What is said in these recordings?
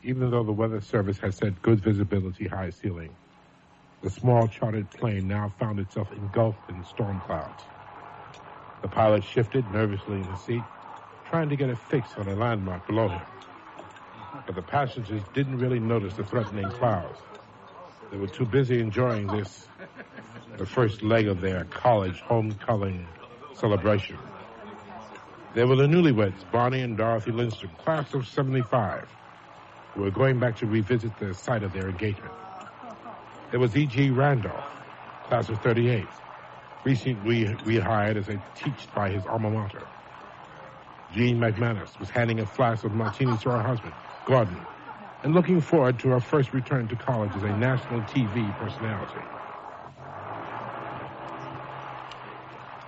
Even though the weather service had said good visibility, high ceiling, the small chartered plane now found itself engulfed in storm clouds. The pilot shifted nervously in the seat, trying to get a fix on a landmark below him. But the passengers didn't really notice the threatening clouds. They were too busy enjoying this, the first leg of their college homecoming celebration. They were the newlyweds, Barney and Dorothy Lindstrom, class of 75, who were going back to revisit the site of their engagement. There was E.G. Randolph, class of 38, recently rehired as a teacher by his alma mater. Jean McManus was handing a flask of martinis to her husband, Gordon, and looking forward to her first return to college as a national TV personality.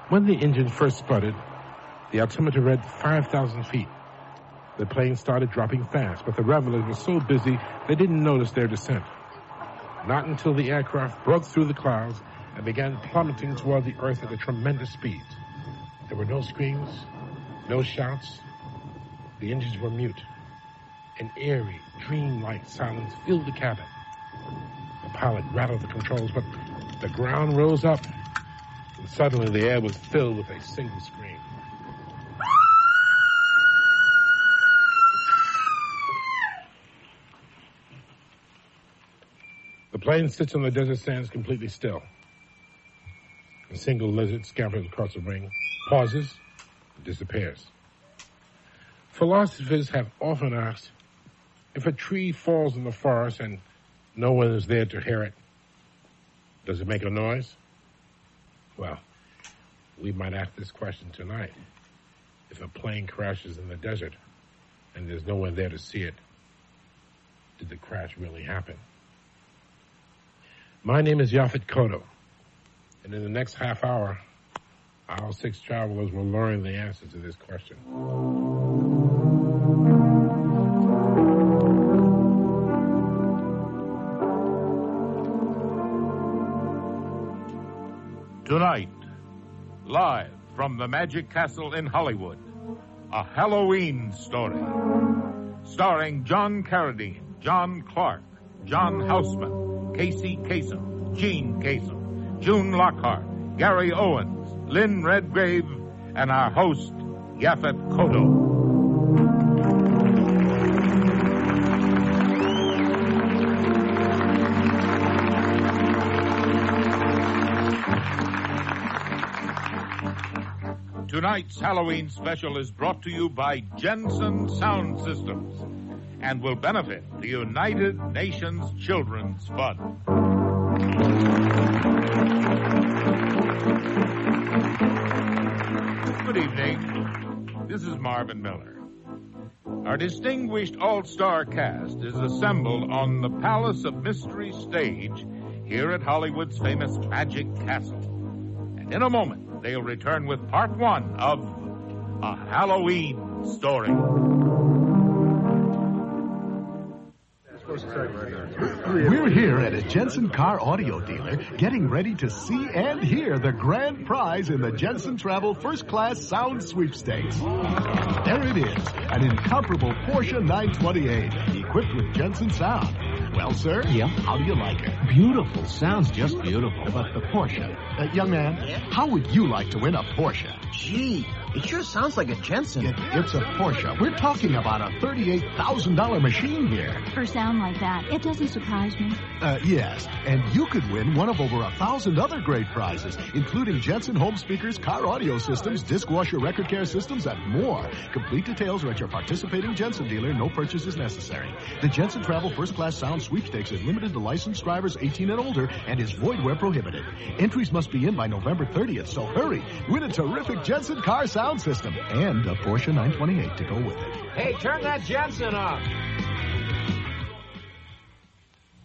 When the engine first sputtered, the altimeter read 5,000 feet. The plane started dropping fast, but the revelers were so busy they didn't notice their descent. Not until the aircraft broke through the clouds and began plummeting toward the earth at a tremendous speed. There were no screams, no shouts. The engines were mute. An eerie, dream-like silence filled the cabin. The pilot rattled the controls, but the ground rose up, and suddenly the air was filled with a single scream. The plane sits on the desert sands completely still. A single lizard scampers across the ring, pauses, and disappears. Philosophers have often asked, if a tree falls in the forest and no one is there to hear it, does it make a noise? Well, we might ask this question tonight. If a plane crashes in the desert and there's no one there to see it, did the crash really happen? My name is Yaphet Kotto, and in the next half hour, our 6 travelers will learn the answer to this question. Tonight, live from the Magic Castle in Hollywood, a Halloween story. Starring John Carradine, John Clark, John Houseman, Casey Kasem, Gene Kasem, June Lockhart, Gary Owens, Lynn Redgrave, and our host, Yaphet Kotto. Tonight's Halloween special is brought to you by Jensen Sound Systems and will benefit the United Nations Children's Fund. Good evening. This is Marvin Miller. Our distinguished all-star cast is assembled on the Palace of Mystery stage here at Hollywood's famous Magic Castle. And in a moment, they'll return with part 1 of A Halloween Story. We're here at a Jensen car audio dealer getting ready to see and hear the grand prize in the Jensen Travel First Class Sound Sweepstakes. There it is, an incomparable Porsche 928 equipped with Jensen Sound. Well, sir, yeah, how do you like it? Beautiful. Sounds just beautiful. But the Porsche. Young man, yeah? How would you like to win a Porsche? Gee, it sure sounds like a Jensen. It's a Porsche. We're talking about a $38,000 machine here. For sound like that, it doesn't surprise me. Yes, and you could win one of over 1,000 other great prizes, including Jensen home speakers, car audio systems, disc washer record care systems, and more. Complete details are at your participating Jensen dealer. No purchase is necessary. The Jensen Travel First Class Sound Sweepstakes is limited to licensed drivers 18 and older and is void where prohibited. Entries must be in by November 30th, so hurry. Win a terrific Jensen car sound system and a Porsche 928 to go with it. Hey, turn that Jensen off.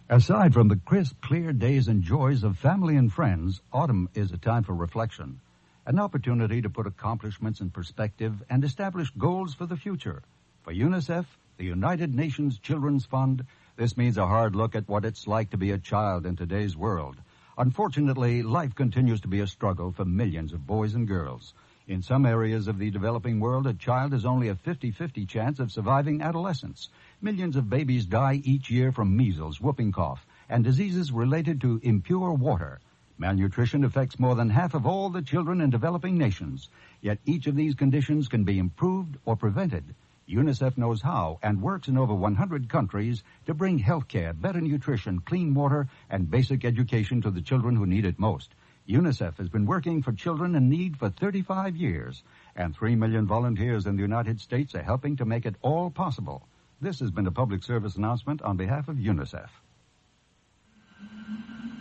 Aside from the crisp, clear days and joys of family and friends, autumn is a time for reflection, an opportunity to put accomplishments in perspective and establish goals for the future. For UNICEF, the United Nations Children's Fund, this means a hard look at what it's like to be a child in today's world. Unfortunately, life continues to be a struggle for millions of boys and girls. In some areas of the developing world, a child has only a 50-50 chance of surviving adolescence. Millions of babies die each year from measles, whooping cough, and diseases related to impure water. Malnutrition affects more than half of all the children in developing nations. Yet each of these conditions can be improved or prevented. UNICEF knows how and works in over 100 countries to bring health care, better nutrition, clean water, and basic education to the children who need it most. UNICEF has been working for children in need for 35 years, and 3 million volunteers in the United States are helping to make it all possible. This has been a public service announcement on behalf of UNICEF.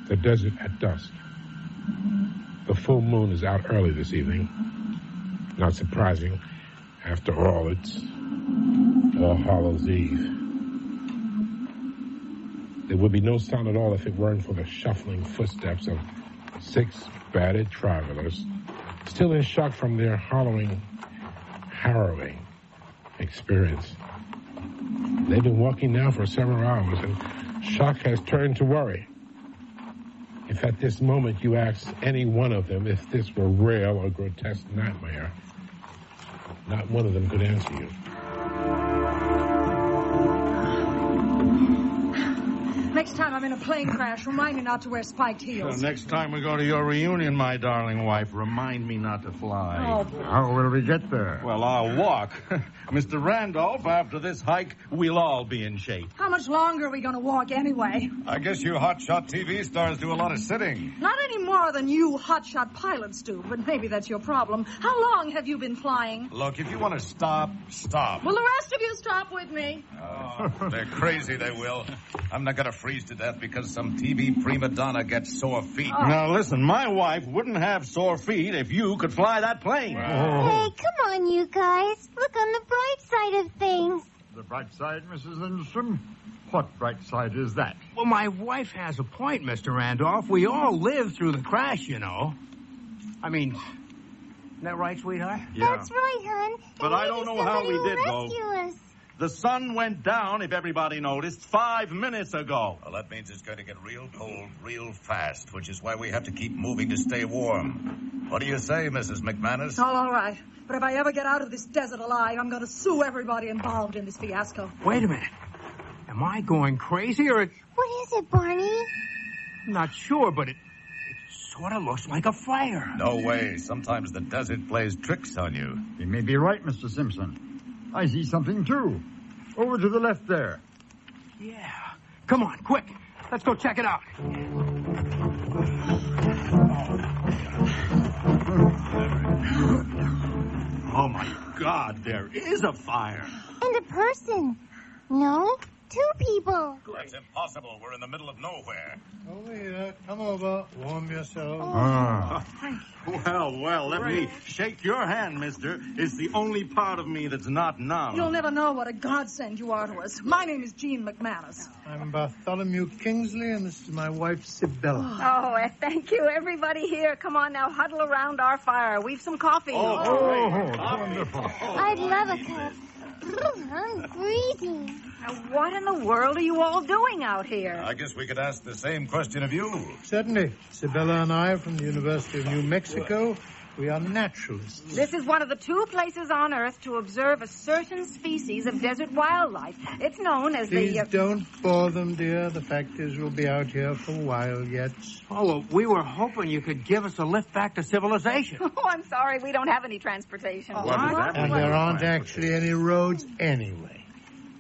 The desert at dusk. The full moon is out early this evening. Not surprising. After all, it's All Hallows Eve. There would be no sound at all if it weren't for the shuffling footsteps of 6 battered travelers, still in shock from their harrowing experience. They've been walking now for several hours, and shock has turned to worry. If at this moment you ask any one of them if this were real or grotesque nightmare, not one of them could answer you. Next time I'm in a plane crash, remind me not to wear spiked heels. So next time we go to your reunion, my darling wife, remind me not to fly. Oh. How will we get there? Well, I'll walk. Mr. Randolph, after this hike, we'll all be in shape. How much longer are we going to walk anyway? I guess you hotshot TV stars do a lot of sitting. Not any more than you hotshot pilots do, but maybe that's your problem. How long have you been flying? Look, if you want to stop, stop. Will the rest of you stop with me? They're crazy, they will. I'm not going to freeze to death because some TV prima donna gets sore feet. Now, listen, my wife wouldn't have sore feet if you could fly that plane. Hey, come on, you guys. Look on the bright side of things. The bright side, Mrs. Lindstrom? What bright side is that? Well, my wife has a point, Mr. Randolph. We all lived through the crash, you know. I mean, isn't that right, sweetheart? Yeah. That's right, hon. But I don't know how we did, though. Rescue us. The sun went down, if everybody noticed, 5 minutes ago. Well, that means it's going to get real cold real fast, which is why we have to keep moving to stay warm. What do you say, Mrs. McManus? All right. But if I ever get out of this desert alive, I'm going to sue everybody involved in this fiasco. Wait a minute. Am I going crazy or... What is it, Barney? I'm not sure, but it sort of looks like a fire. No way. Sometimes the desert plays tricks on you. You may be right, Mr. Simpson. I see something, too. Over to the left there. Yeah. Come on, quick. Let's go check it out. Oh, my God, there is a fire. And a person. No, 2 people. That's impossible. We're in the middle of nowhere. Over here. Come over. Warm yourself. Well, let me shake your hand, mister. It's the only part of me that's not numb. You'll never know what a godsend you are to us. My name is Jean McManus. I'm Bartholomew Kingsley, and this is my wife, Sibylla. Oh, thank you, everybody here. Come on now, huddle around our fire. We've some coffee. Wonderful. I'd love a cup. I'm freezing. Now, what in the world are you all doing out here? I guess we could ask the same question of you. Certainly. Sibylla and I are from the University of New Mexico. We are naturalists. This is one of the 2 places on Earth to observe a certain species of desert wildlife. It's known as Please don't bore them, dear. The fact is we'll be out here for a while yet. Oh, well, we were hoping you could give us a lift back to civilization. Oh, I'm sorry. We don't have any transportation. And there aren't actually any roads anyway.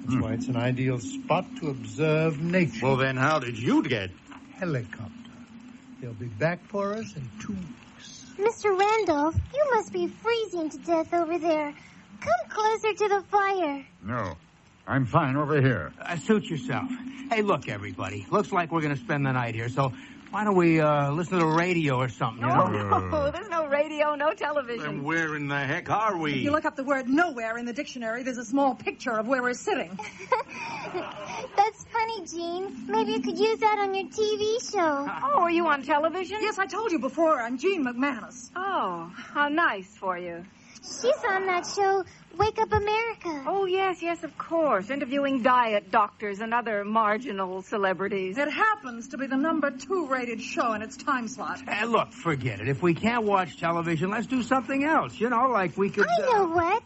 That's why it's an ideal spot to observe nature. Well, then how did you get? Helicopter. They'll be back for us in 2 weeks. Mr. Randolph, you must be freezing to death over there. Come closer to the fire. No, I'm fine over here. Suit yourself. Hey, look, everybody. Looks like we're going to spend the night here, so why don't we listen to the radio or something, you know? No, there's no radio, no television. Then where in the heck are we? If you look up the word nowhere in the dictionary, there's a small picture of where we're sitting. That's funny, Jean. Maybe you could use that on your TV show. Oh, are you on television? Yes, I told you before. I'm Jean McManus. Oh, how nice for you. She's on that show, Wake Up America. Oh, yes, of course. Interviewing diet doctors and other marginal celebrities. It happens to be the number 2 rated show in its time slot. Look, forget it. If we can't watch television, let's do something else. You know, like we could... I know what.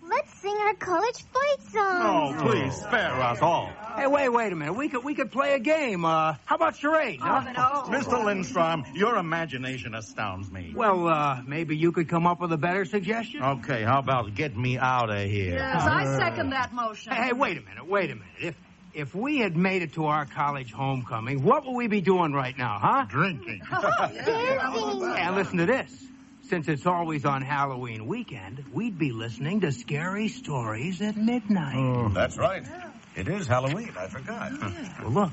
Let's sing our college fight songs. Oh, please, spare us all. Hey, wait a minute. We could play a game. How about charades, huh? No. Mr. Lindstrom, your imagination astounds me. Well, maybe you could come up with a better suggestion? Okay, how about get me out of here? Yes, I second that motion. Hey, wait a minute. If we had made it to our college homecoming, what would we be doing right now, huh? Drinking. Dancing. And listen to this. Since it's always on Halloween weekend, we'd be listening to scary stories at midnight. Oh. That's right. It is Halloween. I forgot. Well, look,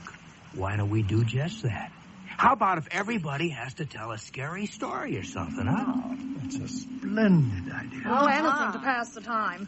why don't we do just that? How about if everybody has to tell a scary story or something, huh? That's a splendid idea. Well, anything to pass the time.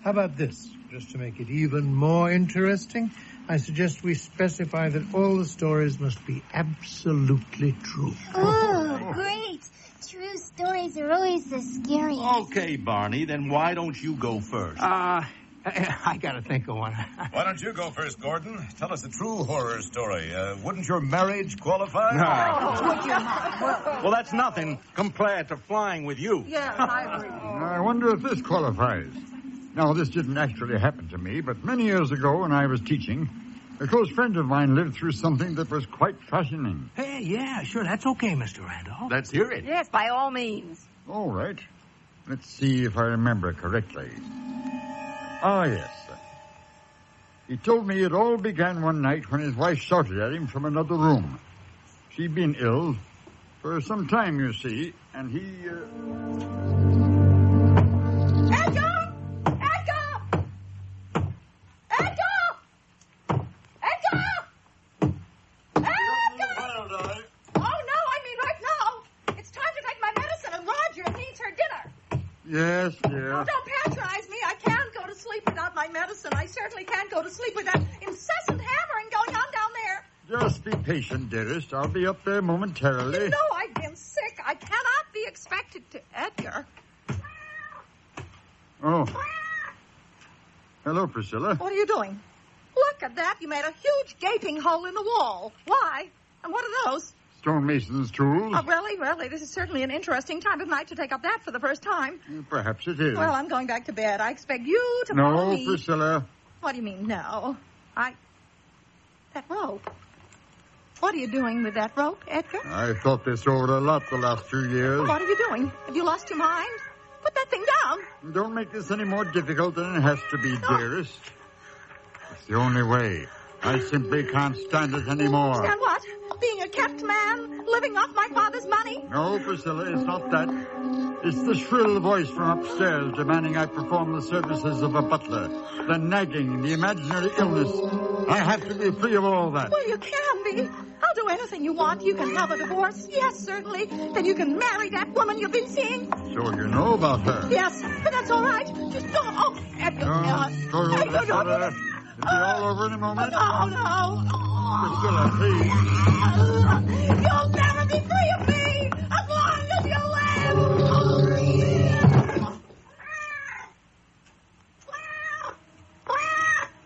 How about this? Just to make it even more interesting, I suggest we specify that all the stories must be absolutely true. Oh, great. True stories are always the scariest. Okay, Barney, then why don't you go first? I gotta think of one. Why don't you go first, Gordon? Tell us a true horror story. Wouldn't your marriage qualify? Well, that's nothing compared to flying with you. Yes, I agree. I wonder if this qualifies. Now, this didn't actually happen to me, but many years ago when I was teaching, a close friend of mine lived through something that was quite fascinating. Hey, yeah, sure, that's okay, Mr. Randolph. Let's hear it. Yes, by all means. All right. Let's see if I remember correctly. Ah, yes. He told me it all began one night when his wife shouted at him from another room. She'd been ill for some time, you see, and he... Edgar! Edgar! Edgar! Edgar! Edgar! Oh, no, I mean right now. It's time to take my medicine, and Roger needs her dinner. Yes, dear. Oh, don't patronize me. I can't go to sleep without my medicine. I certainly can't go to sleep with that incessant hammering going on down there. Just be patient, dearest. I'll be up there momentarily. You know I've been sick. I cannot be expected to... Edgar. Oh. Hello, Priscilla. What are you doing? Look at that. You made a huge gaping hole in the wall. Why? And what are those? Stonemason's tools. Oh, really? Really? This is certainly an interesting time of night to take up that for the first time. Perhaps it is. Well, I'm going back to bed. I expect you to follow me. No, Priscilla. What do you mean, no? That rope. What are you doing with that rope, Edgar? I thought this over a lot the last 2 years. What are you doing? Have you lost your mind? Put that thing down. Don't make this any more difficult than it has to be, dearest. It's the only way. I simply can't stand it anymore. Stand what? Being a kept man? Living off my father's money? No, Priscilla, it's not that. It's the shrill voice from upstairs demanding I perform the services of a butler. The nagging, the imaginary illness. I have to be free of all that. Well, you can be. I'll do anything you want. You can have a divorce. Yes, certainly. Then you can marry that woman you've been seeing. So you know about her? Yes, but that's all right. Just go. Oh, Edgar. Priscilla. It'll be all over in a moment. Oh, no. Priscilla, please. You'll never be free of me as long as you live.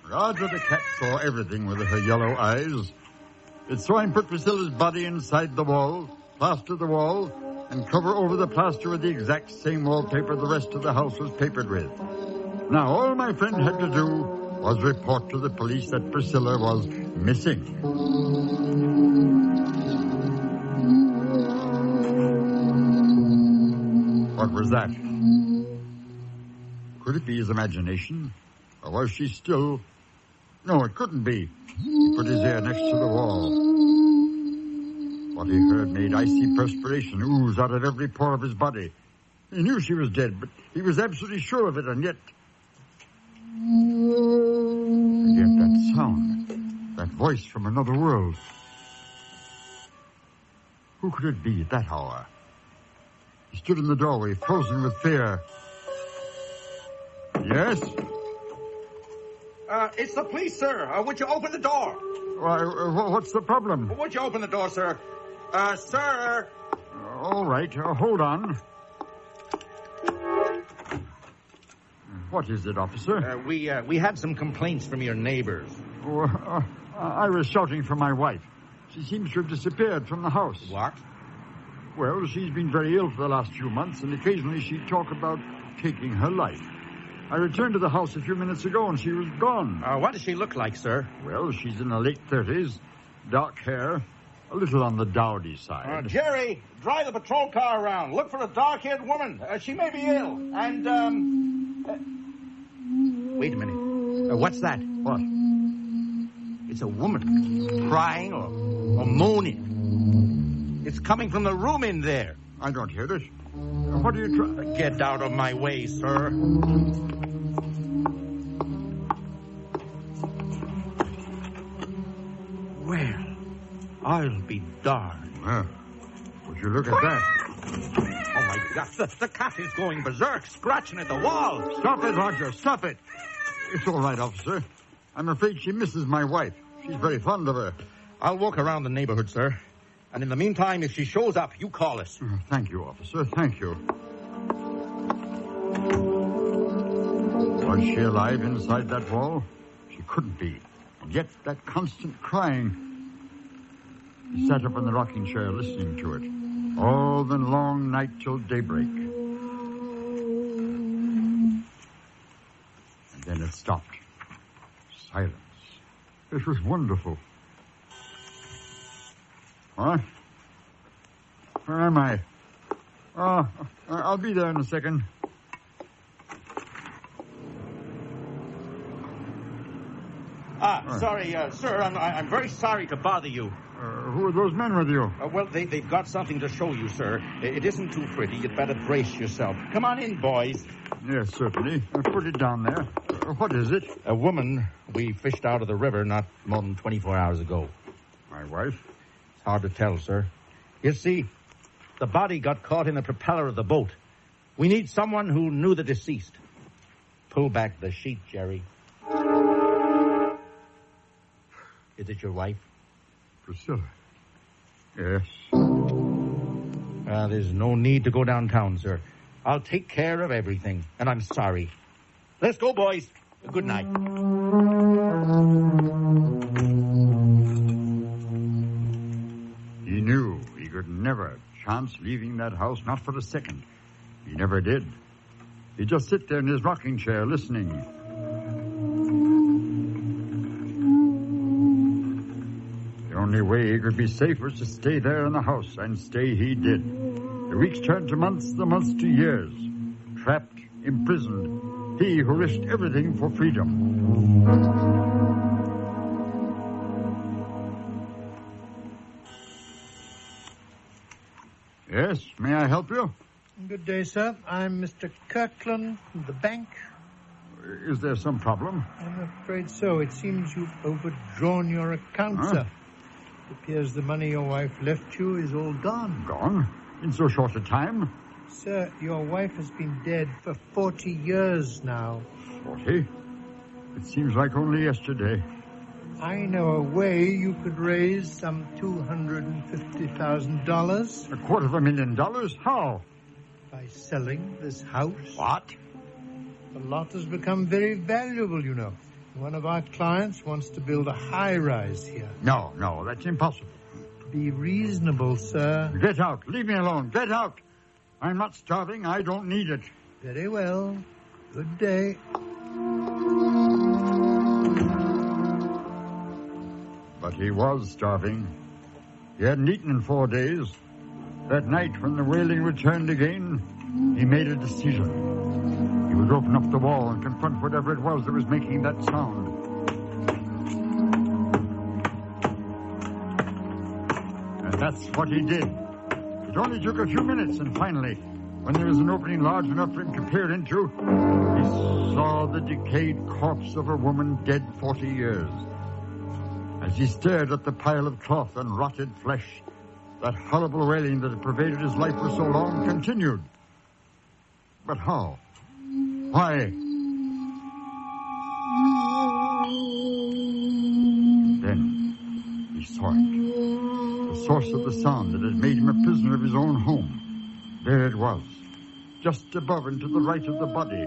Roger the cat saw everything with her yellow eyes. It saw him put Priscilla's body inside the wall, plaster the wall, and cover over the plaster with the exact same wallpaper the rest of the house was papered with. Now, all my friend had to do was report to the police that Priscilla was missing. What was that? Could it be his imagination? Or was she still... No, it couldn't be. He put his ear next to the wall. What he heard made icy perspiration ooze out of every pore of his body. He knew she was dead, but he was absolutely sure of it, and yet that sound, that voice from another world. Who could it be at that hour? He stood in the doorway, frozen with fear. Yes? It's the police, sir. Would you open the door? Why, what's the problem? Would you open the door, sir? Sir? All right, hold on. What is it, officer? We had some complaints from your neighbors. Oh, I was shouting for my wife. She seems to have disappeared from the house. What? Well, she's been very ill for the last few months, and occasionally she'd talk about taking her life. I returned to the house a few minutes ago, and she was gone. What does she look like, sir? Well, she's in her late 30s, dark hair, a little on the dowdy side. Jerry, drive the patrol car around. Look for a dark-haired woman. She may be ill. And, wait a minute. What's that? What? It's a woman crying or moaning. It's coming from the room in there. I don't hear it. What are you trying... Get out of my way, sir. Well, I'll be darned. Well, would you look at that? Oh, my God. The cat is going berserk, scratching at the wall. Stop it, Roger. Stop it. It's all right, officer. I'm afraid she misses my wife. She's very fond of her. I'll walk around the neighborhood, sir. And in the meantime, if she shows up, you call us. Thank you, officer. Thank you. Was she alive inside that wall? She couldn't be. And yet that constant crying. He sat up in the rocking chair listening to it. All the long night till daybreak. And then it stopped. Silence. This was wonderful. What? Where am I? Oh, I'll be there in a second. Sorry, sir. I'm very sorry to bother you. Who are those men with you? Well, they've got something to show you, sir. It isn't too pretty. You'd better brace yourself. Come on in, boys. Yes, certainly. Put it down there. What is it? A woman we fished out of the river not more than 24 hours ago. My wife? It's hard to tell, sir. You see, the body got caught in the propeller of the boat. We need someone who knew the deceased. Pull back the sheet, Jerry. Is it your wife? Priscilla. Yes. There's no need to go downtown, sir. I'll take care of everything, and I'm sorry. Let's go, boys. Good night. He knew he could never chance leaving that house, not for a second. He never did. He'd just sit there in his rocking chair listening. The only way he could be safe was to stay there in the house, and stay he did. The weeks turned to months, the months to years. Trapped, imprisoned, he who risked everything for freedom. Yes, may I help you? Good day, sir. I'm Mr. Kirkland from the bank. Is there some problem? I'm afraid so. It seems you've overdrawn your account, sir. It appears the money your wife left you is all gone. Gone? In so short a time? Sir, your wife has been dead for 40 years now. 40? It seems like only yesterday. I know a way you could raise some $250,000. $250,000? How? By selling this house. What? The lot has become very valuable, you know. One of our clients wants to build a high-rise here. No, that's impossible. Be reasonable, sir. Get out. Leave me alone. Get out. I'm not starving. I don't need it. Very well. Good day. But he was starving. He hadn't eaten in 4 days. That night, when the wailing returned again, he made a decision. He would open up the wall and confront whatever it was that was making that sound. And that's what he did. It only took a few minutes, and finally, when there was an opening large enough for him to peer into, he saw the decayed corpse of a woman dead 40 years. As he stared at the pile of cloth and rotted flesh, that horrible wailing that had pervaded his life for so long continued. But how? Why? Then he saw it. The source of the sound that had made him a prisoner of his own home. There it was, just above and to the right of the body.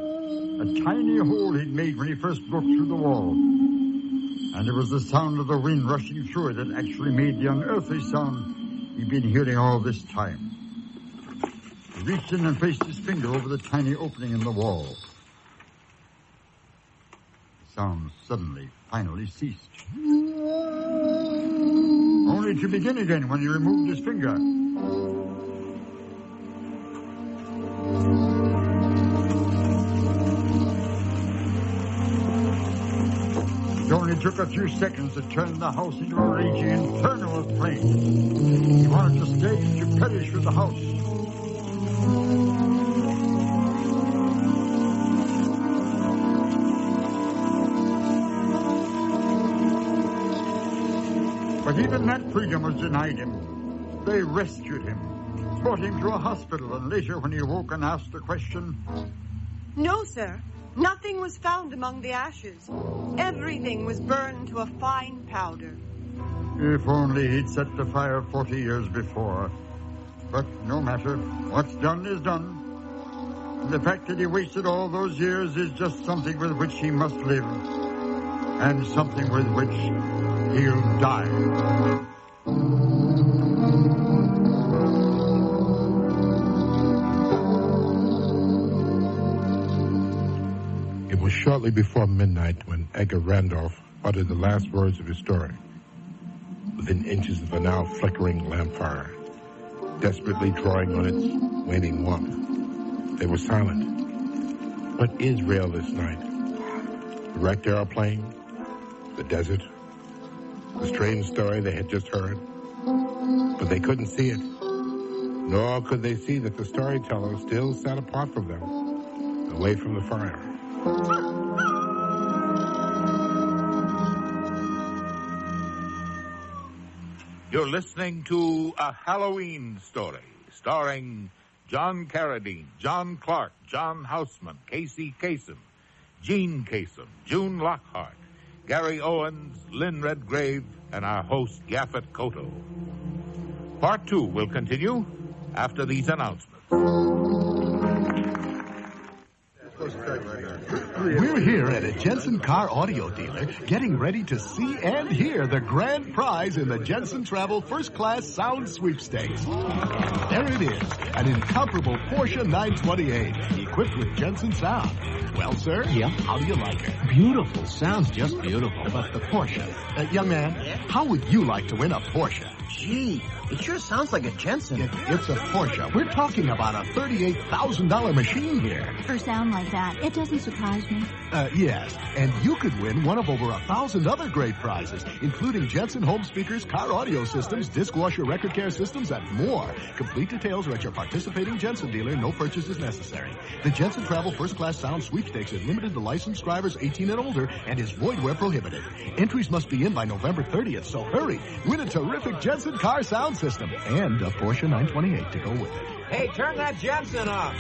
a tiny hole he'd made when he first broke through the wall. And it was the sound of the wind rushing through it that actually made the unearthly sound he'd been hearing all this time. He reached in and placed his finger over the tiny opening in the wall. The sound suddenly, finally ceased. Only to begin again when he removed his finger. It only took a few seconds to turn the house into a raging inferno of flames. He wanted to stay to perish with the house. But even that freedom was denied him. They rescued him, brought him to a hospital, and later when he awoke and asked the question... No, sir. Nothing was found among the ashes. Everything was burned to a fine powder. If only he'd set the fire 40 years before. But no matter. What's done is done. And the fact that he wasted all those years is just something with which he must live. And something with which he'll die. It was shortly before midnight when Edgar Randolph uttered the last words of his story. Within inches of the now flickering lamp fire, desperately drawing on its waning warmth, they were silent. What is real this night? The wrecked airplane? The desert? The strange story they had just heard? But they couldn't see it. Nor could they see that the storyteller still sat apart from them, away from the fire. You're listening to A Halloween Story, starring John Carradine, John Clark, John Houseman, Casey Kasem, Gene Kasem, June Lockhart, Gary Owens, Lynn Redgrave, and our host, Yaphet Kotto. Part 2 will continue after these announcements. We're here at a Jensen car audio dealer getting ready to see and hear the grand prize in the Jensen Travel First Class Sound Sweepstakes. There it is, an incomparable Porsche 928 equipped with Jensen sound. Well, sir, yeah, how do you like it? Beautiful. Sounds just beautiful. But the Porsche. Young man, how would you like to win a Porsche? Gee, it sure sounds like a Jensen. It's a Porsche. We're talking about a $38,000 machine here. For sound like that, it doesn't surprise me. Yes, and you could win one of over 1,000 other great prizes, including Jensen home speakers, car audio systems, disc washer record care systems, and more. Complete details are at your participating Jensen dealer. No purchase is necessary. The Jensen Travel First Class Sound Sweepstakes is limited to licensed drivers 18 and older and is void where prohibited. Entries must be in by November 30th, so hurry. Win a terrific Jensen car sound system and a Porsche 928 to go with it. Hey, turn that Jensen off.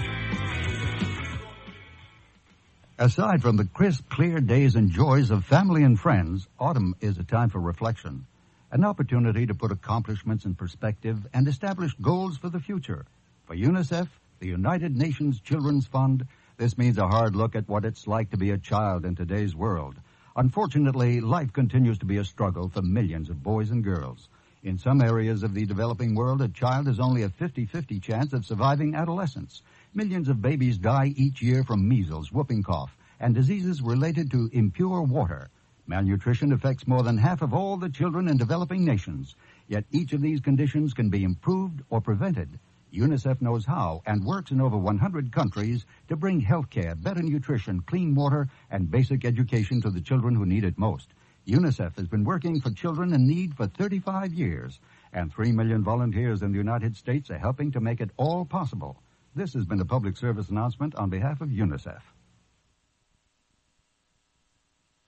Aside from the crisp, clear days and joys of family and friends, autumn is a time for reflection, an opportunity to put accomplishments in perspective and establish goals for the future. For UNICEF, the United Nations Children's Fund, this means a hard look at what it's like to be a child in today's world. Unfortunately, life continues to be a struggle for millions of boys and girls. In some areas of the developing world, a child has only a 50-50 chance of surviving adolescence. Millions of babies die each year from measles, whooping cough, and diseases related to impure water. Malnutrition affects more than half of all the children in developing nations. Yet each of these conditions can be improved or prevented. UNICEF knows how and works in over 100 countries to bring health care, better nutrition, clean water, and basic education to the children who need it most. UNICEF has been working for children in need for 35 years, and 3 million volunteers in the United States are helping to make it all possible. This has been a public service announcement on behalf of UNICEF.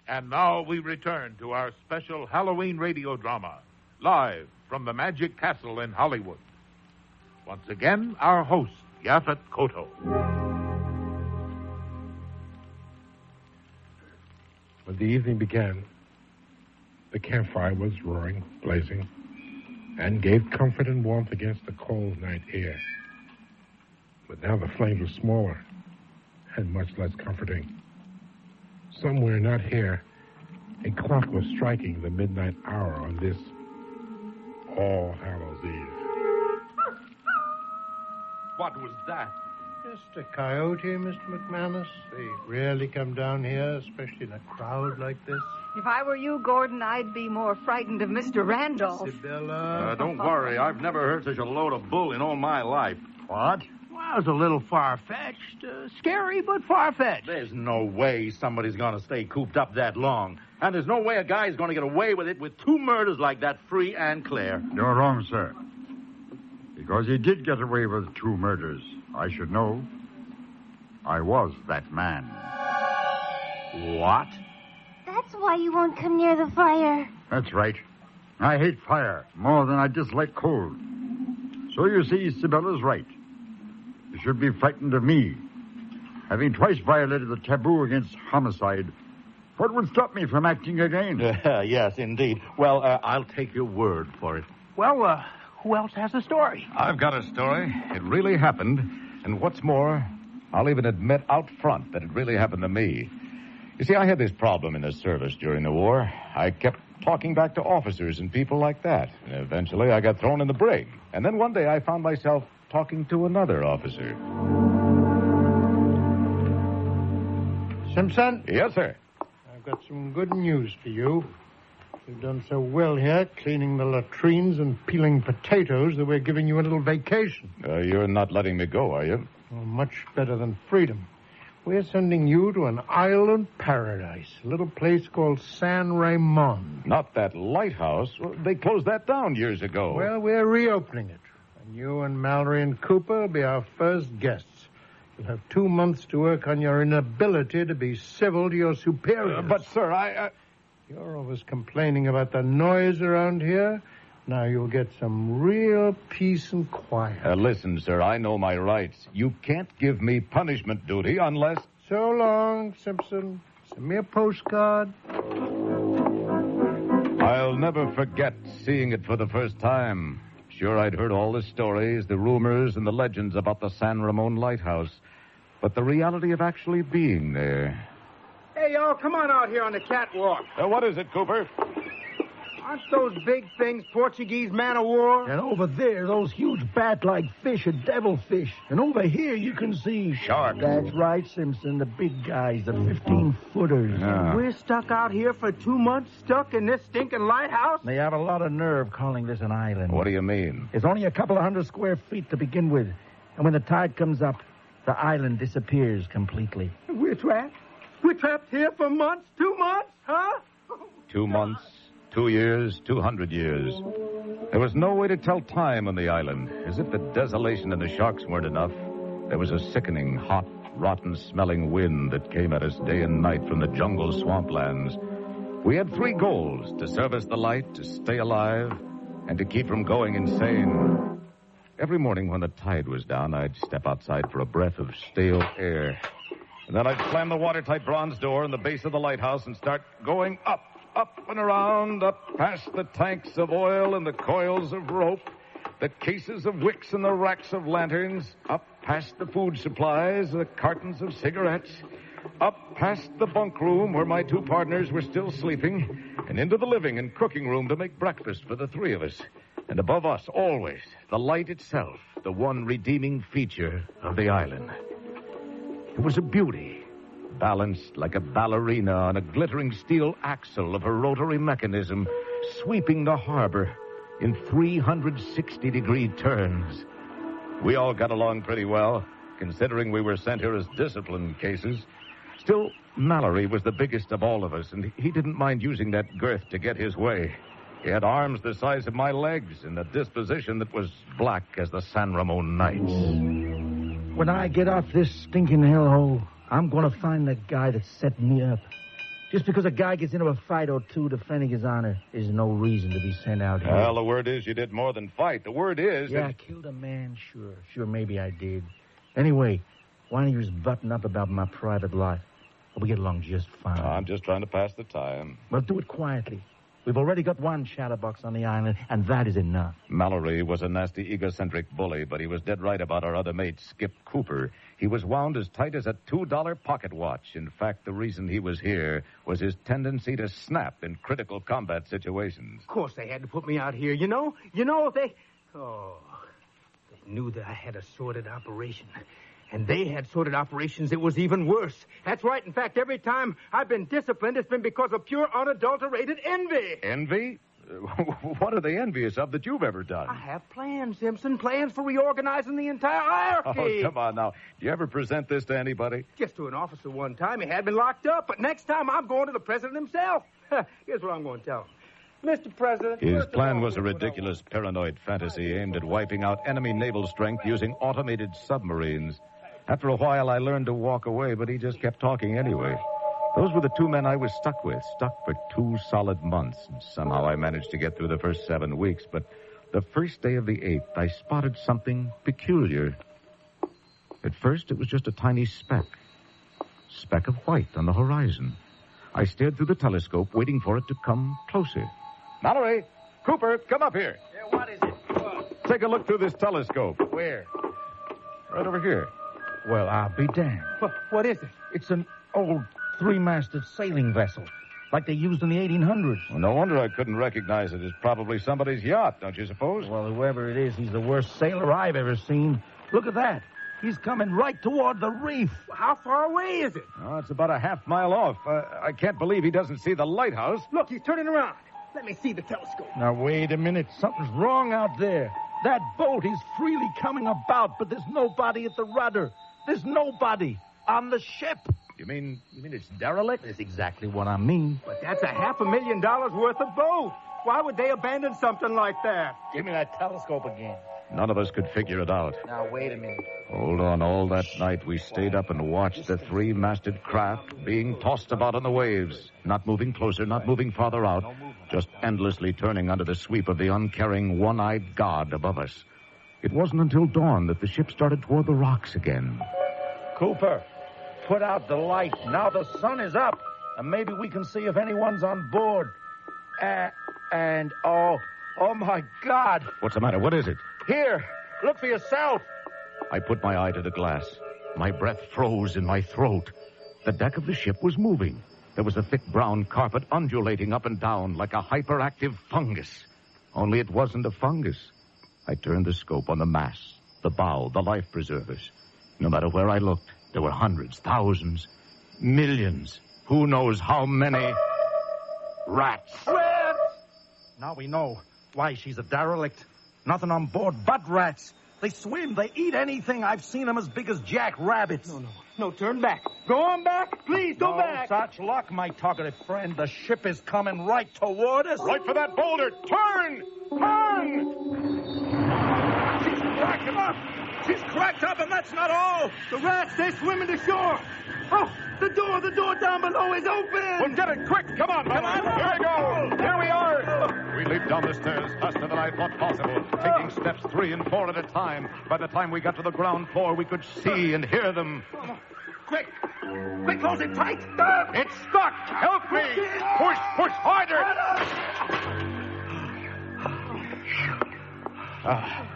And now we return to our special Halloween radio drama, live from the Magic Castle in Hollywood. Once again, our host, Yaphet Kotto. When the evening began, the campfire was roaring, blazing, and gave comfort and warmth against the cold night air. But now the flames were smaller and much less comforting. somewhere not here, a clock was striking the midnight hour on this All Hallows Eve. What was that? Just a coyote, Mr. McManus. They rarely come down here, especially in a crowd like this. If I were you, Gordon, I'd be more frightened of Mr. Randolph. Sibylla. Don't worry. I've never heard such a load of bull in all my life. What? Well, it's a little far-fetched. Scary, but far-fetched. There's no way somebody's going to stay cooped up that long. And there's no way a guy's going to get away with it with 2 murders like that, free and clear. You're wrong, sir. Because he did get away with 2 murders. I should know. I was that man. What? That's why you won't come near the fire. That's right. I hate fire more than I dislike cold. So you see, Sibylla's right. You should be frightened of me. Having twice violated the taboo against homicide, what would stop me from acting again? Yes, indeed. Well, I'll take your word for it. Well, who else has a story? I've got a story. It really happened. And what's more, I'll even admit out front that it really happened to me. You see, I had this problem in the service during the war. I kept talking back to officers and people like that. And eventually, I got thrown in the brig. And then one day, I found myself talking to another officer. Simpson? Yes, sir. I've got some good news for you. You've done so well here, cleaning the latrines and peeling potatoes, that we're giving you a little vacation. You're not letting me go, are you? Well, much better than freedom. We're sending you to an island paradise, a little place called San Ramon. Not that lighthouse. Well, they closed that down years ago. Well, we're reopening it. And you and Mallory and Cooper will be our first guests. You'll have 2 months to work on your inability to be civil to your superiors. But, sir, You're always complaining about the noise around here. Now you'll get some real peace and quiet. Listen, sir, I know my rights. You can't give me punishment duty unless... So long, Simpson. Send me a postcard. I'll never forget seeing it for the first time. Sure, I'd heard all the stories, the rumors, and the legends about the San Ramon Lighthouse. But the reality of actually being there... Hey, y'all, come on out here on the catwalk. What is it, Cooper? Aren't those big things Portuguese man-o'-war? And over there, those huge bat-like fish are devilfish. And over here, you can see... Sharks. That's right, Simpson, the big guys, the 15-footers. Yeah. We're stuck out here for 2 months, stuck in this stinking lighthouse? They have a lot of nerve calling this an island. What do you mean? It's only a couple of 100 square feet to begin with. And when the tide comes up, the island disappears completely. We're trapped? We're trapped here for months? 2 months, huh? 2 months, 2 years, 200 years. There was no way to tell time on the island. As if the desolation and the sharks weren't enough, there was a sickening, hot, rotten-smelling wind that came at us day and night from the jungle swamplands. We had 3 goals: to service the light, to stay alive, and to keep from going insane. Every morning when the tide was down, I'd step outside for a breath of stale air. And then I'd slam the watertight bronze door in the base of the lighthouse and start going up and around, up past the tanks of oil and the coils of rope, the cases of wicks and the racks of lanterns, up past the food supplies, the cartons of cigarettes, up past the bunk room where my 2 partners were still sleeping, and into the living and cooking room to make breakfast for the 3 of us. And above us, always, the light itself, the one redeeming feature of the island. It was a beauty, balanced like a ballerina on a glittering steel axle of her rotary mechanism, sweeping the harbor in 360-degree turns. We all got along pretty well, considering we were sent here as discipline cases. Still, Mallory was the biggest of all of us, and he didn't mind using that girth to get his way. He had arms the size of my legs and a disposition that was black as the San Ramon nights. When I get off this stinking hellhole, I'm going to find that guy that set me up. Just because a guy gets into a fight or 2 defending his honor is no reason to be sent out here. Well, the word is you did more than fight. The word is... Yeah, I killed a man, sure. Sure, maybe I did. Anyway, why don't you just button up about my private life? We get along just fine. I'm just trying to pass the time. Well, do it quietly. We've already got one chatterbox on the island, and that is enough. Mallory was a nasty, egocentric bully, but he was dead right about our other mate, Skip Cooper. He was wound as tight as a $2 pocket watch. In fact, the reason he was here was his tendency to snap in critical combat situations. Of course they had to put me out here, you know? They knew that I had a sordid operation. And they had sordid operations that was even worse. That's right. In fact, every time I've been disciplined, it's been because of pure, unadulterated envy. Envy? What are they envious of that you've ever done? I have plans, Simpson. Plans for reorganizing the entire hierarchy. Oh, come on now. Do you ever present this to anybody? Just to an officer one time. He had been locked up. But next time, I'm going to the president himself. Here's what I'm going to tell him. Mr. President... His plan was a ridiculous paranoid fantasy aimed at wiping out enemy naval strength using automated submarines. After a while, I learned to walk away, but he just kept talking anyway. Those were the two men I was stuck with, stuck for 2 solid months. And somehow I managed to get through the first 7 weeks, but the first day of the 8th, I spotted something peculiar. At first, it was just a tiny speck of white on the horizon. I stared through the telescope, waiting for it to come closer. Mallory! Cooper, come up here. Yeah, what is it? What? Take a look through this telescope. Where? Right over here. Well, I'll be damned. What is it? It's an old 3-masted sailing vessel, like they used in the 1800s. Well, no wonder I couldn't recognize it. It's probably somebody's yacht, don't you suppose? Well, whoever it is, he's the worst sailor I've ever seen. Look at that. He's coming right toward the reef. How far away is it? Oh, it's about a half-mile off. I can't believe he doesn't see the lighthouse. Look, he's turning around. Let me see the telescope. Now, wait a minute. Something's wrong out there. That boat is freely coming about, but there's nobody at the rudder. There's nobody on the ship. You mean it's derelict? That's exactly what I mean. But that's $500,000 worth of boat. Why would they abandon something like that? Give me that telescope again. None of us could figure it out. Now, wait a minute. Hold on. All that night, we stayed up and watched the 3-masted craft being tossed about on the waves. Not moving closer, not moving farther out. Just endlessly turning under the sweep of the uncaring, one-eyed god above us. It wasn't until dawn that the ship started toward the rocks again. Cooper, put out the light. Now the sun is up, and maybe we can see if anyone's on board. Oh, my God. What's the matter? What is it? Here, look for yourself. I put my eye to the glass. My breath froze in my throat. The deck of the ship was moving. There was a thick brown carpet undulating up and down like a hyperactive fungus. Only it wasn't a fungus. I turned the scope on the masts, the bow, the life preservers. No matter where I looked, there were hundreds, thousands, millions. Who knows how many? Rats. Rats! Now we know why she's a derelict. Nothing on board but rats. They swim. They eat anything. I've seen them as big as jackrabbits. No, turn back. Go on back. Please, go back. Such luck, my talkative friend. The ship is coming right toward us. Right for that boulder. Turn! She's cracking up. She's cracked up, and that's not all. The rats, they're swimming to shore. Oh, the door down below is open. Well, get it quick. Come on, Here we go. Here we are. We leaped down the stairs faster than I thought possible, taking steps 3 and 4 at a time. By the time we got to the ground floor, we could see and hear them. Quick, close it tight. It's stuck. Help me. Push harder.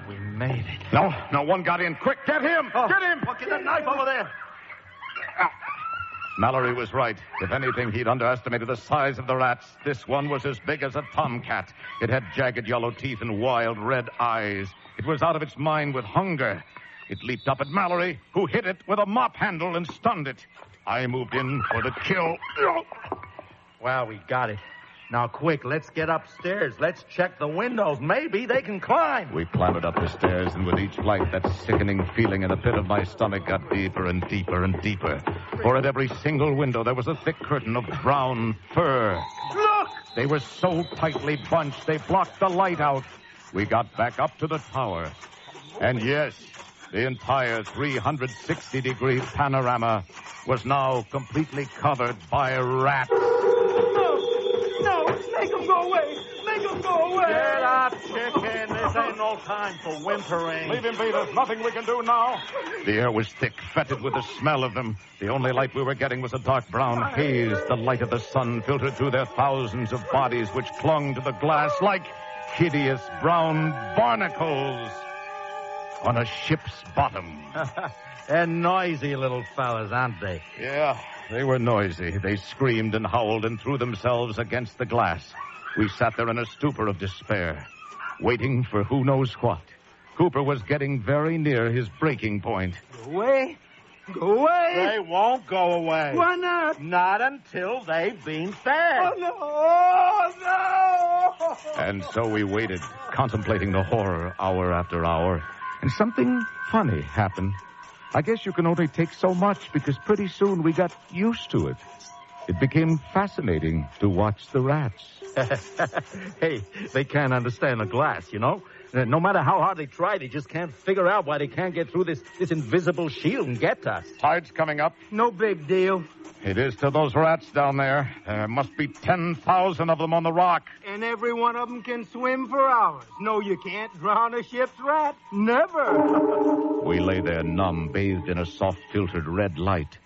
We made it. No, one got in. Quick, get him. Get him. Get that knife over there. Mallory was right. If anything, he'd underestimated the size of the rats. This one was as big as a tomcat. It had jagged yellow teeth and wild red eyes. It was out of its mind with hunger. It leaped up at Mallory, who hit it with a mop handle and stunned it. I moved in for the kill. Well, we got it. Now, quick, let's get upstairs. Let's check the windows. Maybe they can climb. We clambered up the stairs, and with each flight, that sickening feeling in the pit of my stomach got deeper and deeper and deeper. For at every single window, there was a thick curtain of brown fur. Look! They were so tightly bunched, they blocked the light out. We got back up to the tower. And yes, the entire 360-degree panorama was now completely covered by rats. No, make them go away. Make him go away. Get up, chicken. This ain't no time for whimpering. Leave him be. There's nothing we can do now. The air was thick, fetid with the smell of them. The only light we were getting was a dark brown haze. The light of the sun filtered through their thousands of bodies which clung to the glass like hideous brown barnacles on a ship's bottom. They're noisy little fellas, aren't they? Yeah, they were noisy. They screamed and howled and threw themselves against the glass. We sat there in a stupor of despair, waiting for who knows what. Cooper was getting very near his breaking point. Go away. Go away. They won't go away. Why not? Not until they've been fed. Oh, no. Oh, no. And so we waited, contemplating the horror hour after hour. And something funny happened. I guess you can only take so much because pretty soon we got used to it. It became fascinating to watch the rats. Hey, they can't understand the glass, you know? No matter how hard they try, they just can't figure out why they can't get through this invisible shield and get to us. Tide's coming up. No big deal. It is to those rats down there. There must be 10,000 of them on the rock. And every one of them can swim for hours. No, you can't drown a ship's rat. Never. We lay there numb, bathed in a soft filtered red light.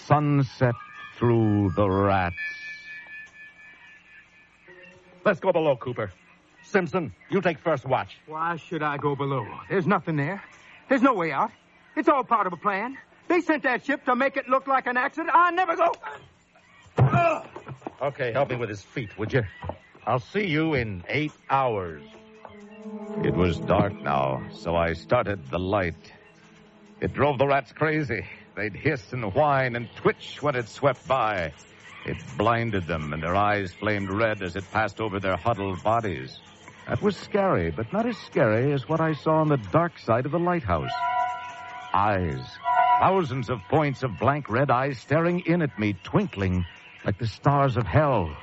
Sunset through the rats. Let's go below, Cooper. Simpson, you take first watch. Why should I go below? There's nothing there. There's no way out. It's all part of a plan. They sent that ship to make it look like an accident. I never go. Okay, help me with his feet, would you? I'll see you in 8 hours. It was dark now, so I started the light. It drove the rats crazy. They'd hiss and whine and twitch when it swept by. It blinded them, and their eyes flamed red as it passed over their huddled bodies. That was scary, but not as scary as what I saw on the dark side of the lighthouse. Eyes. Thousands of points of blank red eyes staring in at me, twinkling like the stars of hell.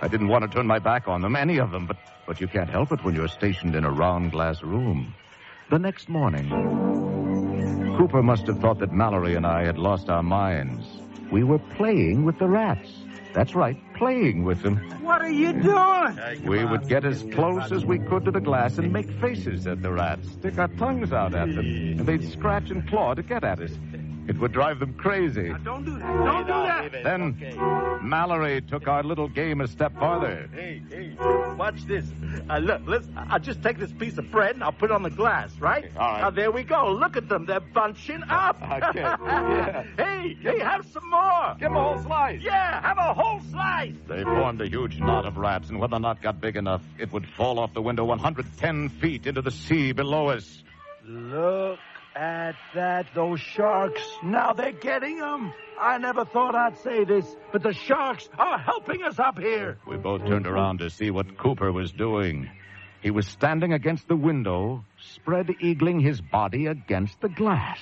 I didn't want to turn my back on them, any of them, but you can't help it when you're stationed in a round glass room. The next morning, Cooper must have thought that Mallory and I had lost our minds. We were playing with the rats. That's right, playing with them. What are you doing? We would get as close as we could to the glass and make faces at the rats, stick our tongues out at them, and they'd scratch and claw to get at us. It would drive them crazy. Now, don't do that. Don't do that. Then Mallory took our little game a step farther. Hey, watch this. Look, listen, I'll just take this piece of bread and I'll put it on the glass, right? All right. Now, there we go. Look at them. They're bunching up. Okay. Yeah. Hey, have some more. Give them a whole slice. Yeah, have a whole slice. They formed a huge knot of rats, and when the knot got big enough, it would fall off the window 110 feet into the sea below us. Look at that, those sharks. Now they're getting them. I never thought I'd say this, but the sharks are helping us up here. We both turned around to see what Cooper was doing. He was standing against the window, spread-eagling his body against the glass.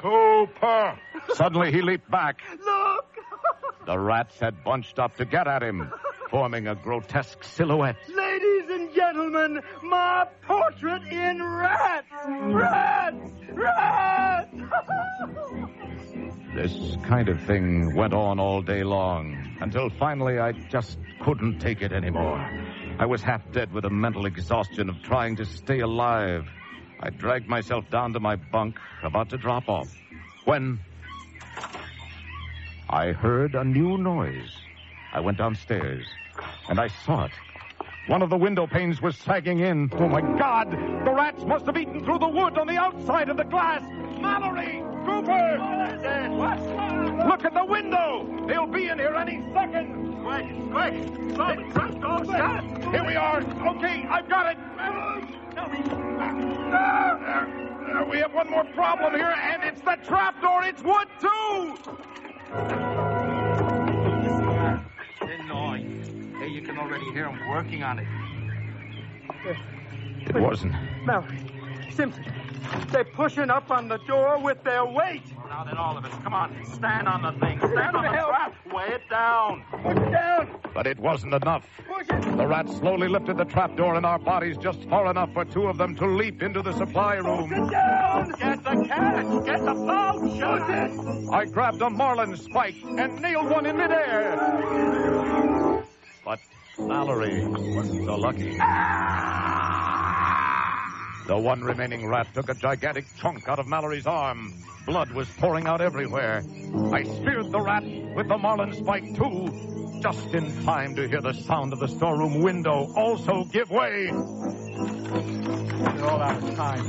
Cooper! Suddenly he leaped back. Look! The rats had bunched up to get at him, forming a grotesque silhouette. Ladies and gentlemen, my portrait in rats! Rats! Rats! This kind of thing went on all day long, until finally I just couldn't take it anymore. I was half dead with the mental exhaustion of trying to stay alive. I dragged myself down to my bunk, about to drop off, when I heard a new noise. I went downstairs, and I saw it. One of the window panes was sagging in. Oh, my God! The rats must have eaten through the wood on the outside of the glass! Mallory! Cooper! What? Look at the window! They'll be in here any second! Quick! The trap door shut! Here we are! Okay, I've got it! We have one more problem here, and it's the trapdoor! It's wood, too! They're noise. Hey, you can already hear them working on it. It wasn't. Mallory, Simpson, they're pushing up on the door with their weight. Well, now then, all of us, come on, stand on the thing. Stand on the trap. Weigh it down. Push it down. But it wasn't enough. Push it. The rats slowly lifted the trapdoor in our bodies just far enough for two of them to leap into the supply room. Push it down. Get the catch. Get the boat. Shoot it. I grabbed a marlin spike and nailed one in midair. But Mallory wasn't so lucky. The one remaining rat took a gigantic chunk out of Mallory's arm. Blood was pouring out everywhere. I speared the rat with the marlin spike, too, just in time to hear the sound of the storeroom window also give way. We're all out of time.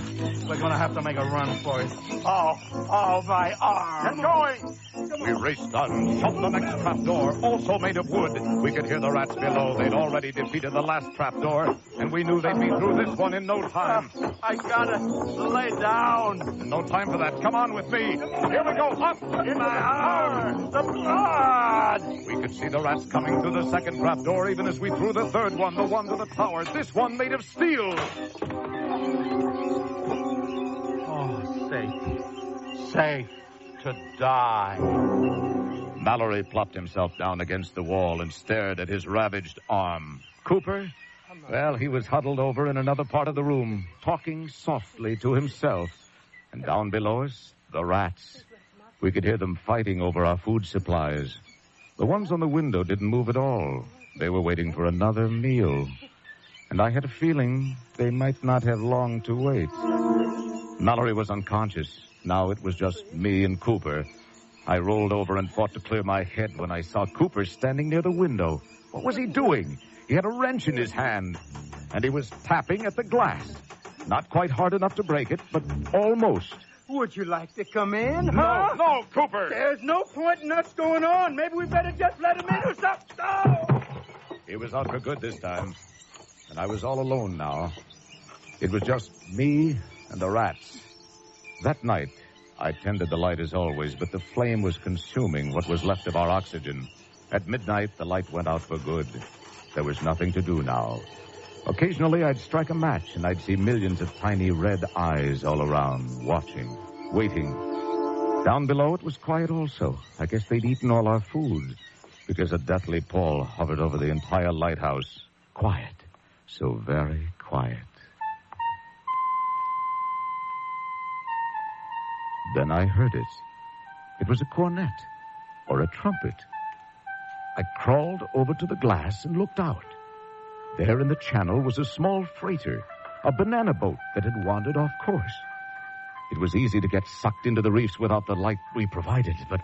We're going to have to make a run for it. Oh, my arm. Get going! We raced on, shoved the next trapdoor, also made of wood. We could hear the rats below. They'd already defeated the last trapdoor, and we knew they'd be through this one in no time. I gotta lay down. No time for that. Come on with me. Here we go. Up! In my arm! The blood! We could see the rats coming through the second trapdoor even as we threw the third one, the one to the tower. This one made of steel. Oh, safe. Safe to die. Mallory plopped himself down against the wall and stared at his ravaged arm. Cooper? Well, he was huddled over in another part of the room, talking softly to himself. And down below us, the rats. We could hear them fighting over our food supplies. The ones on the window didn't move at all. They were waiting for another meal. And I had a feeling they might not have long to wait. Mallory was unconscious. Now it was just me and Cooper. I rolled over and fought to clear my head when I saw Cooper standing near the window. What was he doing? He had a wrench in his hand, and he was tapping at the glass. Not quite hard enough to break it, but almost. Would you like to come in, huh? No, Cooper! There's no point in us going on. Maybe we better just let him in or something. No! He was out for good this time, and I was all alone now. It was just me and the rats. That night, I tended the light as always, but the flame was consuming what was left of our oxygen. At midnight, the light went out for good. There was nothing to do now. Occasionally, I'd strike a match, and I'd see millions of tiny red eyes all around, watching, waiting. Down below, it was quiet also. I guess they'd eaten all our food, because a deathly pall hovered over the entire lighthouse. Quiet. So very quiet. Then I heard it. It was a cornet, or a trumpet. I crawled over to the glass and looked out. There in the channel was a small freighter, a banana boat that had wandered off course. It was easy to get sucked into the reefs without the light we provided, but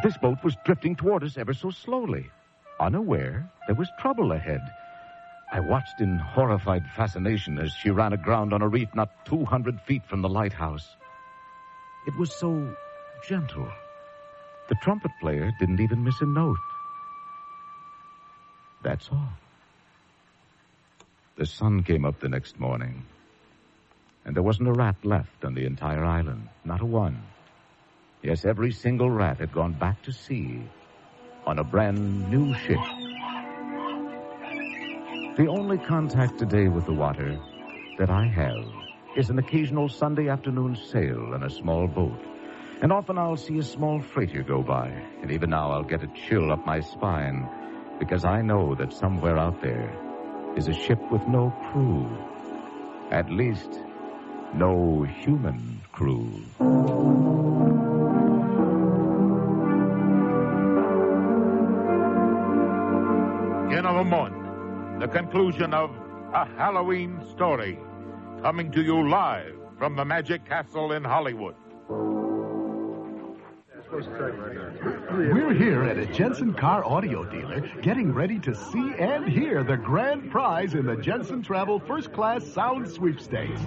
this boat was drifting toward us ever so slowly. Unaware, there was trouble ahead. I watched in horrified fascination as she ran aground on a reef not 200 feet from the lighthouse. It was so gentle. The trumpet player didn't even miss a note. That's all. The sun came up the next morning, and there wasn't a rat left on the entire island. Not a one. Yes, every single rat had gone back to sea on a brand new ship. The only contact today with the water that I have is an occasional Sunday afternoon sail in a small boat. And often I'll see a small freighter go by, and even now I'll get a chill up my spine, because I know that somewhere out there is a ship with no crew. At least, no human crew. In a moment, the conclusion of A Halloween Story, coming to you live from the Magic Castle in Hollywood. We're here at a Jensen car audio dealer getting ready to see and hear the grand prize in the Jensen Travel First Class Sound Sweepstakes.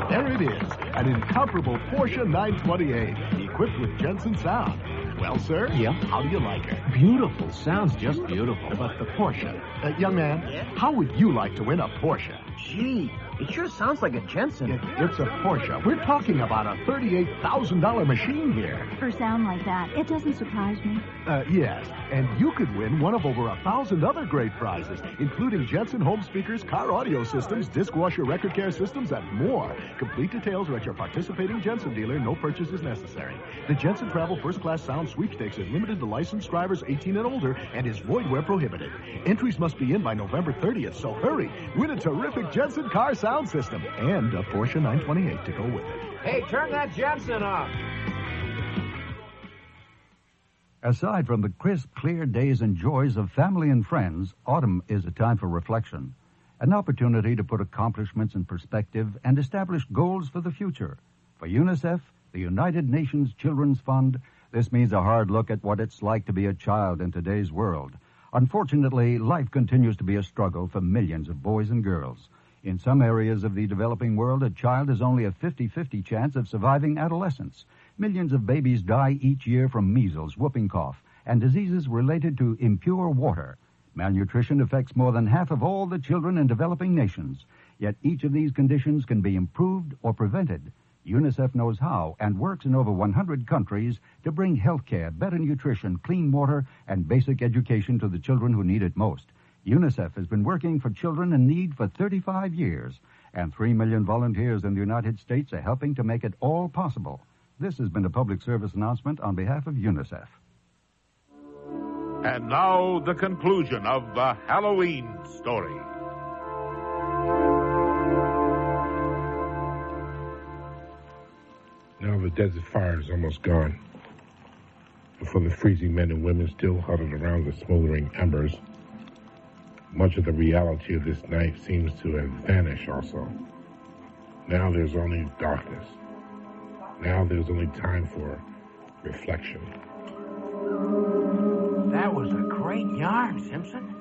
There it is, an incomparable Porsche 928 equipped with Jensen sound. Well, sir? Yeah? How do you like her? Beautiful. Sounds just beautiful. But the Porsche. Young man, how would you like to win a Porsche? Gee, it sure sounds like a Jensen. It's a Porsche. We're talking about a $38,000 machine here. For sound like that, it doesn't surprise me. Yes, and you could win one of over 1,000 other great prizes, including Jensen home speakers, car audio systems, disc washer record care systems, and more. Complete details are at your participating Jensen dealer. No purchase is necessary. The Jensen Travel First Class Sound Sweepstakes is limited to licensed drivers 18 and older and is void where prohibited. Entries must be in by November 30th, so hurry. Win a terrific Jensen car sound system and a Porsche 928 to go with it. Hey, turn that Jensen off. Aside from the crisp, clear days and joys of family and friends, autumn is a time for reflection, an opportunity to put accomplishments in perspective and establish goals for the future. For UNICEF, the United Nations Children's Fund, this means a hard look at what it's like to be a child in today's world. Unfortunately, life continues to be a struggle for millions of boys and girls. In some areas of the developing world, a child has only a 50-50 chance of surviving adolescence. Millions of babies die each year from measles, whooping cough, and diseases related to impure water. Malnutrition affects more than half of all the children in developing nations. Yet each of these conditions can be improved or prevented. UNICEF knows how and works in over 100 countries to bring health care, better nutrition, clean water, and basic education to the children who need it most. UNICEF has been working for children in need for 35 years, and 3 million volunteers in the United States are helping to make it all possible. This has been a public service announcement on behalf of UNICEF. And now the conclusion of the Halloween story. Now the desert fire is almost gone. But for the freezing men and women still huddled around the smoldering embers, much of the reality of this night seems to have vanished also. Now there's only darkness. Now there's only time for reflection. That was a great yarn, Simpson.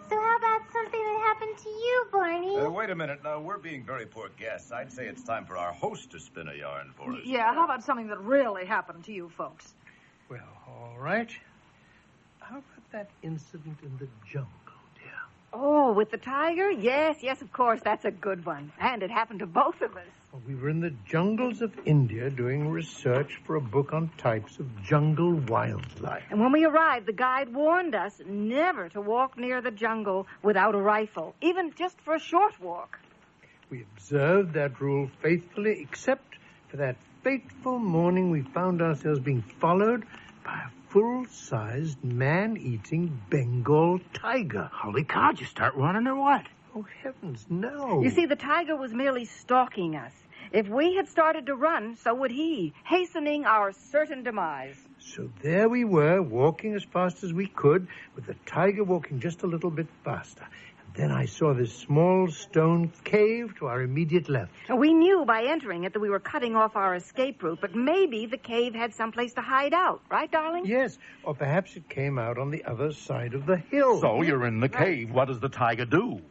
So how about something that happened to you, Barney? Wait a minute. Now, we're being very poor guests. I'd say it's time for our host to spin a yarn for us. Yeah, how about something that really happened to you folks? Well, all right. How about that incident in the jungle, dear? Oh, with the tiger? Yes, of course. That's a good one. And it happened to both of us. Well, we were in the jungles of India doing research for a book on types of jungle wildlife. And when we arrived, the guide warned us never to walk near the jungle without a rifle, even just for a short walk. We observed that rule faithfully, except for that fateful morning we found ourselves being followed by a full-sized, man-eating Bengal tiger. Holy cow, did you start running or what? Oh, heavens, no. You see, the tiger was merely stalking us. If we had started to run, so would he, hastening our certain demise. So there we were, walking as fast as we could, with the tiger walking just a little bit faster. And then I saw this small stone cave to our immediate left. We knew by entering it that we were cutting off our escape route, but maybe the cave had someplace to hide out. Right, darling? Yes, or perhaps it came out on the other side of the hill. So you're in the cave. What does the tiger do?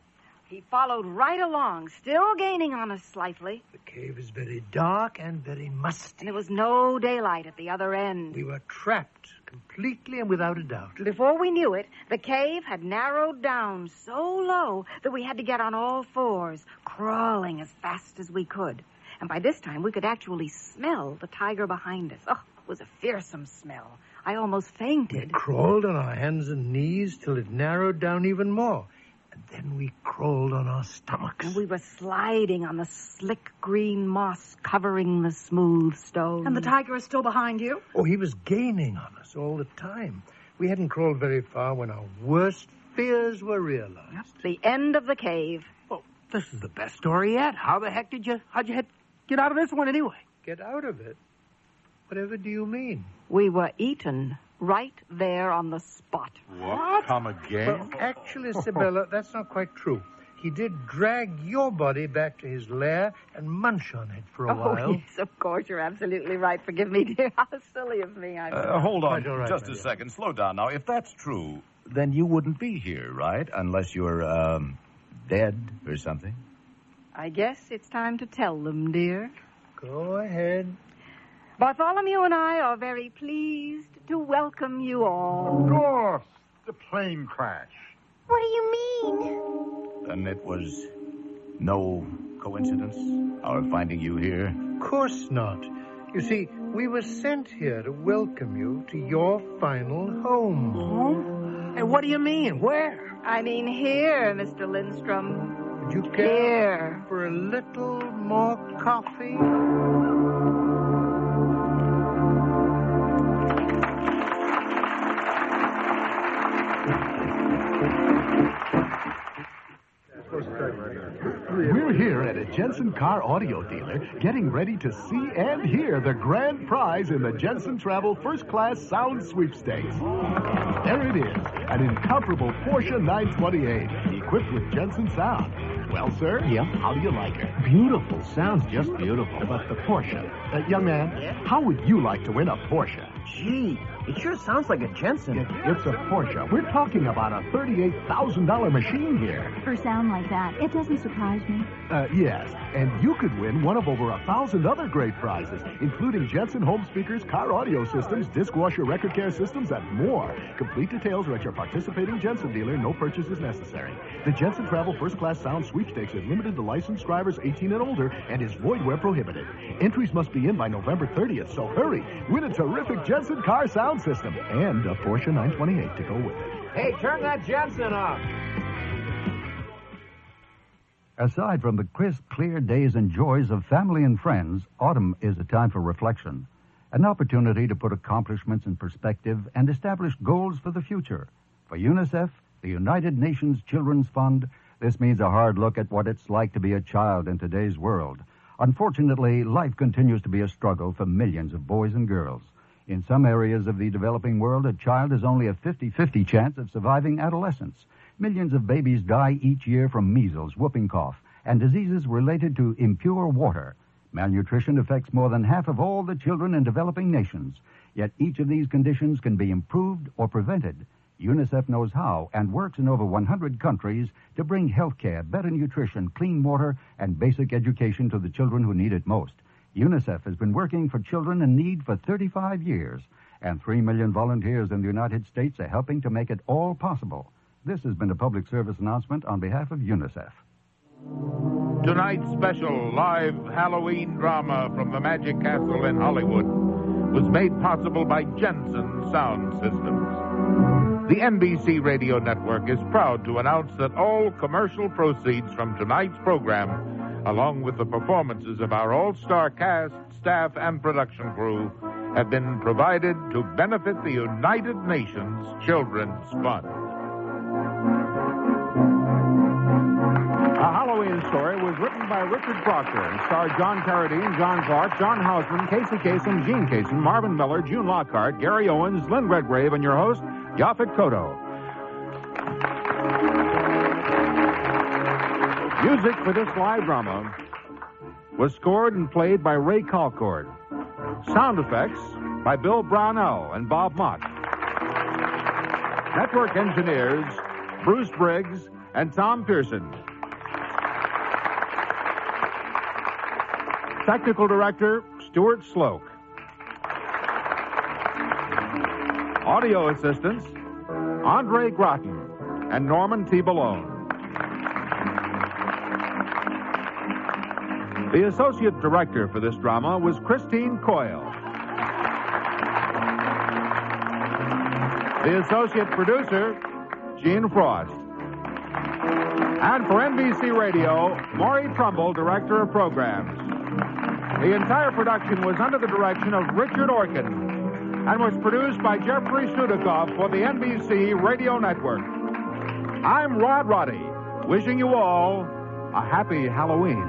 He followed right along, still gaining on us slightly. The cave is very dark and very musty. And there was no daylight at the other end. We were trapped completely and without a doubt. Before we knew it, the cave had narrowed down so low that we had to get on all fours, crawling as fast as we could. And by this time, we could actually smell the tiger behind us. Oh, it was a fearsome smell. I almost fainted. We crawled on our hands and knees till it narrowed down even more. And then we crawled on our stomachs. And we were sliding on the slick green moss covering the smooth stone. And the tiger is still behind you? Oh, he was gaining on us all the time. We hadn't crawled very far when our worst fears were realized. Yep, the end of the cave. Well, this is the hardest story yet. How'd you get out of this one anyway? Get out of it? Whatever do you mean? We were eaten right there on the spot. What? Come again? Well, actually, Isabella, that's not quite true. He did drag your body back to his lair and munch on it for a while. Oh, yes, of course. You're absolutely right. Forgive me, dear. How silly of me. Hold on Right, just a second. Slow down now. If that's true, then you wouldn't be here, right? Unless you're, dead or something. I guess it's time to tell them, dear. Go ahead. Bartholomew and I are very pleased to welcome you all. Of course. The plane crash. What do you mean? Then it was no coincidence, our finding you here? Of course not. You see, we were sent here to welcome you to your final home. Home? Hey, what do you mean? Where? I mean here, Mr. Lindstrom. Would you care Here. for a little more coffee? three. We're here at a Jensen car audio dealer getting ready to see and hear the grand prize in the Jensen Travel First Class Sound Sweepstakes. There it is, an incomparable Porsche 928 equipped with Jensen sound. Well, sir? Yeah? How do you like her? Beautiful. Sounds just beautiful. But the Porsche. Young man, how would you like to win a Porsche? Gee, it sure sounds like a Jensen. It's a Porsche. We're talking about a $38,000 machine here. For a sound like that, it doesn't surprise me. Yes, and you could win one of over 1,000 other great prizes, including Jensen home speakers, car audio systems, disc washer record care systems, and more. Complete details are at your participating Jensen dealer. No purchase is necessary. The Jensen Travel First Class Sound Sweepstakes is limited to licensed drivers 18 and older and is void where prohibited. Entries must be in by November 30th, so hurry. Win a terrific Jensen car sound system and a Porsche 928 to go with it. Hey, turn that Jensen off. Aside from the crisp, clear days and joys of family and friends, autumn is a time for reflection, an opportunity to put accomplishments in perspective and establish goals for the future. For UNICEF, the United Nations Children's Fund, this means a hard look at what it's like to be a child in today's world. Unfortunately, life continues to be a struggle for millions of boys and girls. In some areas of the developing world, a child has only a 50-50 chance of surviving adolescence. Millions of babies die each year from measles, whooping cough, and diseases related to impure water. Malnutrition affects more than half of all the children in developing nations. Yet each of these conditions can be improved or prevented. UNICEF knows how and works in over 100 countries to bring health care, better nutrition, clean water, and basic education to the children who need it most. UNICEF has been working for children in need for 35 years, and 3 million volunteers in the United States are helping to make it all possible. This has been a public service announcement on behalf of UNICEF. Tonight's special live Halloween drama from the Magic Castle in Hollywood was made possible by Jensen Sound Systems. The NBC Radio Network is proud to announce that all commercial proceeds from tonight's program, along with the performances of our all-star cast, staff, and production crew, have been provided to benefit the United Nations Children's Fund. A Halloween Story was written by Richard Proctor and starred John Carradine, John Clark, John Houseman, Casey Kasem, Gene Kasem, Marvin Miller, June Lockhart, Gary Owens, Lynn Redgrave, and your host, Yaphet Kotto. Music for this live drama was scored and played by Ray Colcord. Sound effects by Bill Brownell and Bob Mott. Network engineers Bruce Briggs and Tom Pearson. Technical director Stuart Sloak. Audio assistants Andre Groton and Norman T. Balone. The associate director for this drama was Christine Coyle. The associate producer, Gene Frost. And for NBC Radio, Maury Trumbull, director of programs. The entire production was under the direction of Richard Orkin and was produced by Jeffrey Sudikoff for the NBC Radio Network. I'm Rod Roddy, wishing you all a happy Halloween.